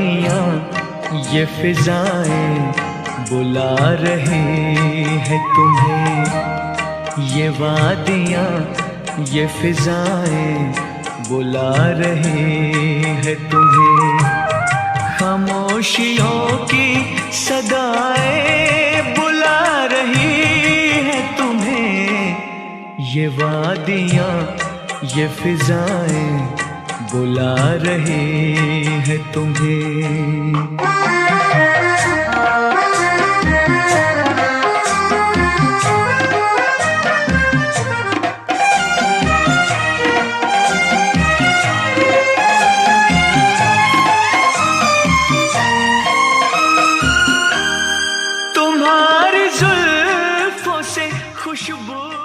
वादियाँ ये फिजाएं बुला रही है तुम्हें। ये वादियाँ ये फिजाएं बुला रही है तुम्हें। खामोशियों की सदाएं बुला रही है तुम्हें। ये वादियाँ ये फिजाएं बुला रही है तुम्हें। तुम्हारी जुल्फों से खुशबू